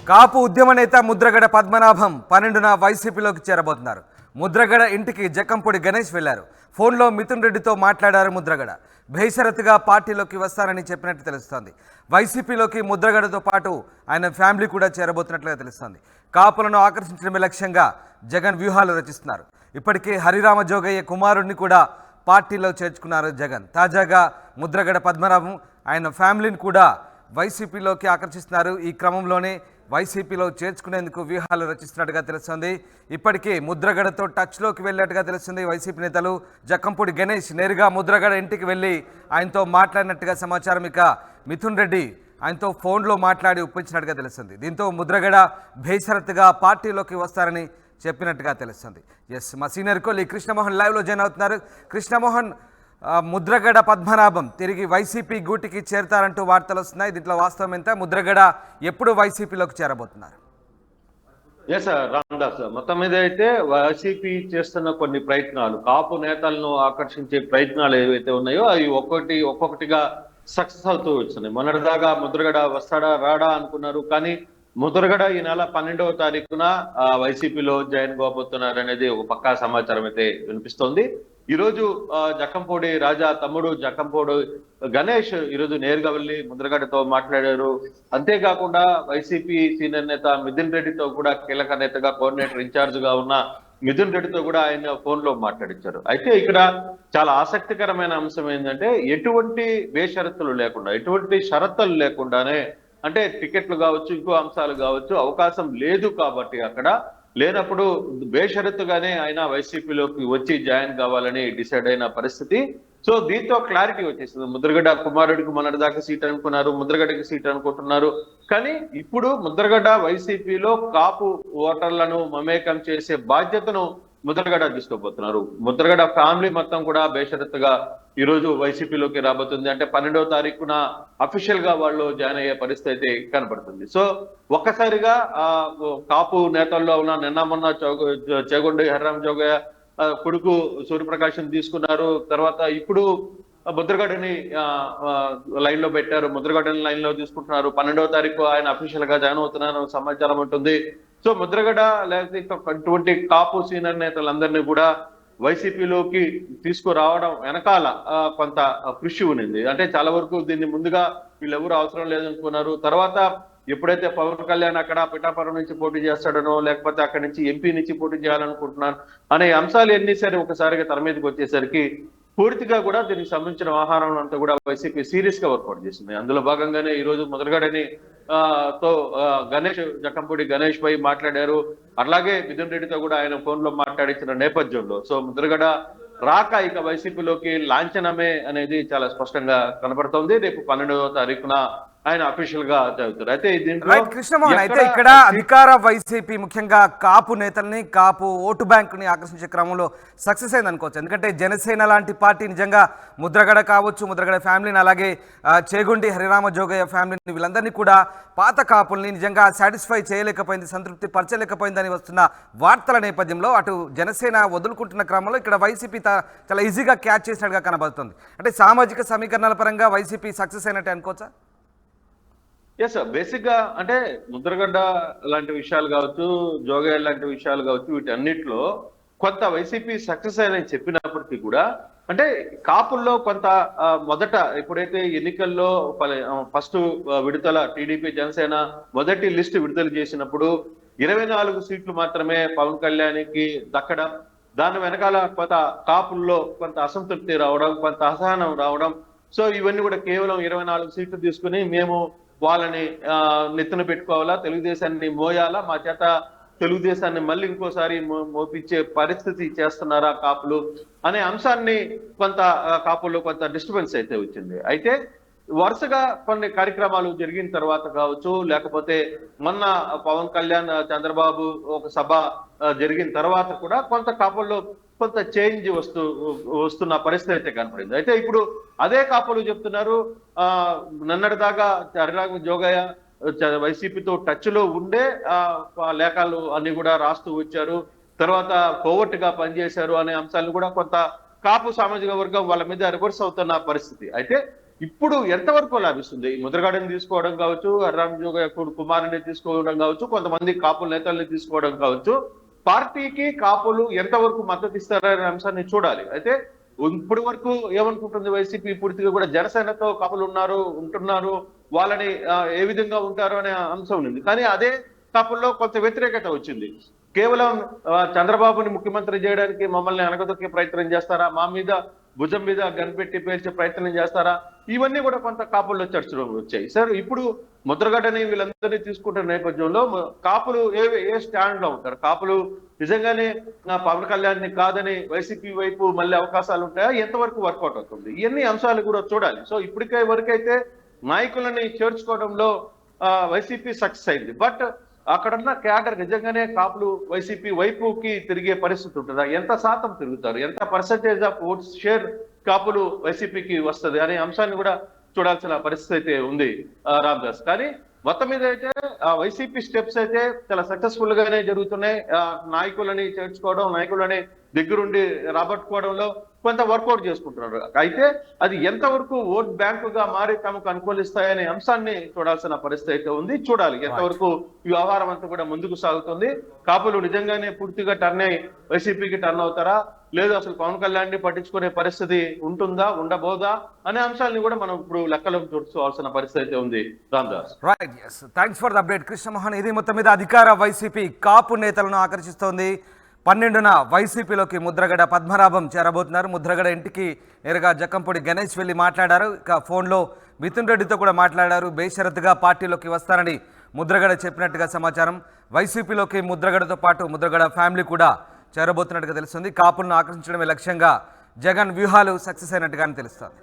కాపు ఉద్యమ నేత ముద్రగడ పద్మనాభం 12న వైసీపీలోకి చేరబోతున్నారు. ముద్రగడ ఇంటికి జక్కంపూడి గణేష్ వెళ్లారు. ఫోన్లో మిథున్ రెడ్డితో మాట్లాడారు ముద్రగడ. బేషరతుగా పార్టీలోకి వస్తారని చెప్పినట్టు తెలుస్తోంది. వైసీపీలోకి ముద్రగడతో పాటు ఆయన ఫ్యామిలీ కూడా చేరబోతున్నట్లుగా తెలుస్తోంది. కాపులను ఆకర్షించడమే లక్ష్యంగా జగన్ వ్యూహాలు రచిస్తున్నారు. ఇప్పటికే హరిరామ జోగయ్య కుమారుడిని కూడా పార్టీలో చేర్చుకున్నారు జగన్. తాజాగా ముద్రగడ పద్మనాభం ఆయన ఫ్యామిలీని కూడా వైసీపీలోకి ఆకర్షిస్తున్నారు. ఈ క్రమంలోనే వైసీపీలో చేర్చుకునేందుకు వ్యూహాలు రచిస్తున్నట్టుగా తెలుస్తుంది. ఇప్పటికే ముద్రగడతో టచ్లోకి వెళ్ళినట్టుగా తెలుస్తుంది. వైసీపీ నేతలు జక్కంపూడి గణేష్ నేరుగా ముద్రగడ ఇంటికి వెళ్ళి ఆయనతో మాట్లాడినట్టుగా సమాచారం. ఇక మిథున్ రెడ్డి ఆయనతో ఫోన్లో మాట్లాడి ఒప్పించినట్టుగా తెలుస్తుంది. దీంతో ముద్రగడ బేషరతుగా పార్టీలోకి వస్తారని చెప్పినట్టుగా తెలుస్తుంది. ఎస్, మా సీనియర్ కోలి కృష్ణమోహన్ లైవ్లో జాయిన్ అవుతున్నారు. కృష్ణమోహన్, ముద్రగడ పద్మనాభం తిరిగి వైసీపీ గూటికి చేరతారంటూ వార్తలు వస్తున్నాయి. దీంట్లో వాస్తవం ఎంత? ముద్రగడ ఎప్పుడు వైసీపీలోకి చేరబోతున్నారు? రామదాస్, మొత్తం మీద అయితే వైసీపీ చేస్తున్న కొన్ని ప్రయత్నాలు, కాపు నేతలను ఆకర్షించే ప్రయత్నాలు ఏవైతే ఉన్నాయో అవి ఒక్కొక్కటిగా సక్సెస్ అవుతూ వచ్చినాయి. మొన్నటిదాకా ముద్రగడ వస్తాడా రాడా అనుకున్నారు, కానీ ముద్రగడ ఈ నెల 12వ తారీఖున వైసీపీలో జాయిన్ కాబోతున్నారు అనేది ఒక పక్కా సమాచారం అయితే వినిపిస్తోంది. ఈరోజు జక్కంపూడి రాజా తమ్ముడు జక్కంపూడి గణేష్ ఈరోజు నేరుగా వెళ్ళి ముద్రగడతో మాట్లాడారు. అంతేకాకుండా వైసీపీ సీనియర్ నేత మిథున్ రెడ్డితో కూడా, కీలక నేతగా కోఆర్డినేటర్ ఇన్ఛార్జ్ గా ఉన్న మిథున్ రెడ్డితో కూడా ఆయన ఫోన్ లో మాట్లాడించారు. అయితే ఇక్కడ చాలా ఆసక్తికరమైన అంశం ఏంటంటే, ఎటువంటి బేషరతులు లేకుండా, ఎటువంటి షరతులు లేకుండానే, అంటే టికెట్లు కావచ్చు, ఇంకో అంశాలు కావచ్చు, అవకాశం లేదు కాబట్టి అక్కడ లేనప్పుడు బేషరతుగానే ఆయన వైసీపీలోకి వచ్చి జాయిన్ కావాలని డిసైడ్ అయిన పరిస్థితి. సో దీంతో క్లారిటీ వచ్చేసింది. ముద్రగడ కుమారుడికి మొన్నటిదాకా సీట్ అనుకున్నారు, ముద్రగడకి సీట్ అనుకుంటున్నారు. కానీ ఇప్పుడు ముద్రగడ వైసీపీలో కాపు ఓటర్లను మమేకం చేసే బాధ్యతను ముద్రగడ తీసుకోబోతున్నారు. ముద్రగడ ఫ్యామిలీ మొత్తం కూడా బేషరతుగా ఈ రోజు వైసీపీలోకి రాబోతుంది. అంటే 12వ తారీఖున అఫీషియల్ గా వాళ్ళు జాయిన్ అయ్యే పరిస్థితి కనబడుతుంది. సో ఒక్కసారిగా కాపు నేతల్లో ఉన్న నిన్న మొన్న చేగొండి హరిరామ జోగయ్య కొడుకు సూర్యప్రకాశం తీసుకున్నారు. తర్వాత ఇప్పుడు ముద్రగడని లైన్ లో పెట్టారు. ముద్రగడని లైన్ లో తీసుకుంటున్నారు. 12వ తారీఖు ఆయన అఫీషియల్ గా జాయిన్ అవుతున్నారు సమాచారం ఉంటుంది. సో ముద్రగడ లేకపోతే అటువంటి కాపు సీనియర్ నేతలందరినీ కూడా వైసీపీలోకి తీసుకురావడం వెనకాల కొంత కృషి ఉన్నింది. అంటే చాలా వరకు దీన్ని ముందుగా వీళ్ళెవరు అవసరం లేదనుకున్నారు. తర్వాత ఎప్పుడైతే పవన్ కళ్యాణ్ అక్కడ పిఠాపురం నుంచి పోటీ చేస్తాడనో, లేకపోతే అక్కడి నుంచి ఎంపీ నుంచి పోటీ చేయాలనుకుంటున్నాను అనే అంశాలు ఎన్ని సరే ఒకసారిగా తెర మీదకి వచ్చేసరికి పూర్తిగా కూడా దీనికి సంబంధించిన వ్యవహారం అంతా కూడా వైసీపీ సీరియస్ గా వర్కౌట్ చేసింది. అందులో భాగంగానే ఈ రోజు ముద్రగడని తో గణేష్ జక్కంపూడి గణేష్ పై మాట్లాడారు. అలాగే మిథున్ రెడ్డితో కూడా ఆయన ఫోన్ లో మాట్లాడించిన నేపథ్యంలో సో ముద్రగడ రాక ఇక వైసీపీలోకి లాంఛనమే అనేది చాలా స్పష్టంగా కనబడుతోంది. రేపు 12వ తారీఖున ఆయన అఫీషియల్ గా చదువుతారు. అయితే కృష్ణమోహన్, అయితే ఇక్కడ అధికార వైసీపీ ముఖ్యంగా కాపు నేతల్ని, కాపు ఓటు బ్యాంకుని ఆకర్షించే క్రమంలో సక్సెస్ అయింది అనుకోవచ్చు. ఎందుకంటే జనసేన లాంటి పార్టీ నిజంగా ముద్రగడ కావచ్చు, ముద్రగడ ఫ్యామిలీని, అలాగే చేగొండి హరిరామ జోగయ్య ఫ్యామిలీని, వీళ్ళందరినీ కూడా పాత కాపుల్ని నిజంగా సాటిస్ఫై చేయలేకపోయింది, సంతృప్తి పరచలేకపోయిందని వస్తున్న వార్తల నేపథ్యంలో అటు జనసేన వదులుకుంటున్న క్రమంలో ఇక్కడ వైసీపీ చాలా ఈజీగా క్యాచ్ చేసినట్టుగా కనబడుతుంది. అంటే సామాజిక సమీకరణాల పరంగా వైసీపీ సక్సెస్ అయినట్టు అనుకోవచ్చా? ఎస్, బేసిక్ గా అంటే ముద్రగడ్డ లాంటి విషయాలు కావచ్చు, జోగయ్య లాంటి విషయాలు కావచ్చు, వీటన్నిటిలో కొంత వైసీపీ సక్సెస్ అయ్యని చెప్పినప్పటికీ కూడా అంటే కాపుల్లో కొంత మొదట ఎప్పుడైతే ఎన్నికల్లో ఫస్ట్ విడుదల టీడీపీ జనసేన మొదటి లిస్ట్ విడుదల చేసినప్పుడు 24 సీట్లు మాత్రమే పవన్ కళ్యాణ్కి దక్కడం, దాని వెనకాల కొంత కాపుల్లో కొంత అసంతృప్తి రావడం, కొంత అసహనం రావడం. సో ఇవన్నీ కూడా కేవలం 24 సీట్లు తీసుకుని మేము వాళ్ళని నెత్తున పెట్టుకోవాలా, తెలుగుదేశాన్ని మోయాలా, మా చేత తెలుగుదేశాన్ని మళ్ళీ ఇంకోసారి మోపించే పరిస్థితి చేస్తున్నారా కాపులు అనే అంశాన్ని కొంత కాపుల్లో కొంత డిస్టర్బెన్స్ అయితే వచ్చింది. అయితే వరుసగా కొన్ని కార్యక్రమాలు జరిగిన తర్వాత కావచ్చు, లేకపోతే మొన్న పవన్ కళ్యాణ్ చంద్రబాబు ఒక సభ జరిగిన తర్వాత కూడా కొంత కాపుల్లో కొంత చేంజ్ వస్తున్న పరిస్థితి అయితే కనపడింది. అయితే ఇప్పుడు అదే కాపులు చెప్తున్నారు, నిన్నటిదాకా హరిరామ జోగయ్య వైసీపీతో టచ్ లో ఉండే లేఖలు అన్ని కూడా రాస్తూ వచ్చారు, తర్వాత కోవర్ట్ గా పనిచేశారు అనే అంశాలను కూడా కొంత కాపు సామాజిక వర్గం వాళ్ళ మీద రివర్స్ అవుతున్న పరిస్థితి. అయితే ఇప్పుడు ఎంతవరకు లాభిస్తుంది? ముద్రగడని తీసుకోవడం కావచ్చు, హర్రాంజోగ కుమారుని తీసుకోవడం కావచ్చు, కొంతమంది కాపుల నేతల్ని తీసుకోవడం కావచ్చు, పార్టీకి కాపులు ఎంతవరకు మద్దతు ఇస్తారనే అంశాన్ని చూడాలి. అయితే ఇప్పటి వరకు ఏమనుకుంటుంది వైసీపీ? పూర్తిగా కూడా జనసేనతో కాపులు ఉంటున్నారు, వాళ్ళని ఏ విధంగా ఉంటారు అనే అంశం ఉంది. కానీ అదే కాపుల్లో కొంత వ్యతిరేకత వచ్చింది. కేవలం చంద్రబాబుని ముఖ్యమంత్రి చేయడానికి మమ్మల్ని అనగదొక్కే ప్రయత్నం చేస్తారా, మా మీద భుజం మీద గన్పెట్టి పేర్చే ప్రయత్నం చేస్తారా, ఇవన్నీ కూడా కొంత కాపుల్లో చర్చలు వచ్చాయి. సార్, ఇప్పుడు ముద్రగడ్డని వీళ్ళందరినీ తీసుకుంటున్న నేపథ్యంలో కాపులు ఏ స్టాండ్ లో ఉంటారు? కాపులు నిజంగానే పవన్ కళ్యాణ్ ని కాదని వైసీపీ వైపు మళ్ళీ అవకాశాలు ఉంటాయా? ఎంతవరకు వర్కౌట్ అవుతుంది? ఇవన్నీ అంశాలు కూడా చూడాలి. సో ఇప్పటికే వరకైతే నాయకులని చేర్చుకోవడంలో వైసీపీ సక్సెస్ అయింది. బట్ అక్కడున్న క్యాడర్ నిజంగానే కాపులు వైసీపీ వైపుకి తిరిగే పరిస్థితి ఉంటుందా? ఎంత శాతం తిరుగుతారు? ఎంత పర్సెంటేజ్ ఆఫ్ ఓట్స్ షేర్ కాపులు వైసీపీకి వస్తుంది అనే అంశాన్ని కూడా చూడాల్సిన పరిస్థితి అయితే ఉంది రామదాస్. కానీ మొత్తం మీద అయితే వైసీపీ స్టెప్స్ అయితే చాలా సక్సెస్ఫుల్ గానే జరుగుతున్నాయి. నాయకులని చేర్చుకోవడం, నాయకులని దగ్గరుండి రాబట్టుకోవడంలో కొంత వర్కౌట్ చేసుకుంటున్నారు. అయితే అది ఎంతవరకు ఓట్ బ్యాంకుగా మారి తమకు అనుకూలిస్తాయనే అంశాన్ని చూడాల్సిన పరిస్థితి అయితే ఉంది. చూడాలి ఎంతవరకు ఈ వ్యవహారం అంతా కూడా ముందుకు సాగుతుంది. కాపులు నిజంగానే పూర్తిగా టర్న్ అయ్యి వైసీపీకి టర్న్ అవుతారా, లేదు అసలు పవన్ కళ్యాణ్ ని పట్టించుకునే పరిస్థితి ఉంటుందా, ఉండబోదా అనే అంశాలను కూడా మనం ఇప్పుడు లెక్కలో చూసుకోవాల్సిన పరిస్థితి అయితే ఉంది Ramadas. Right, yes, thanks for the update Krishnamohan. ఇది మొత్తం మీద అధికార వైసీపీ కాపు నేతలను ఆకర్షిస్తోంది. 12న వైసీపీలోకి ముద్రగడ పద్మనాభం చేరబోతున్నారు. ముద్రగడ ఇంటికి నేరుగా జక్కంపూడి గణేష్ వెళ్ళి మాట్లాడారు. ఇక ఫోన్లో మిథున్ రెడ్డితో కూడా మాట్లాడారు. బేషరతుగా పార్టీలోకి వస్తారని ముద్రగడ చెప్పినట్టుగా సమాచారం. వైసీపీలోకి ముద్రగడతో పాటు ముద్రగడ ఫ్యామిలీ కూడా చేరబోతున్నట్టుగా తెలుస్తుంది. కాపులను ఆకర్షించడమే లక్ష్యంగా జగన్ వ్యూహాలు సక్సెస్ అయినట్టుగానే తెలుస్తుంది.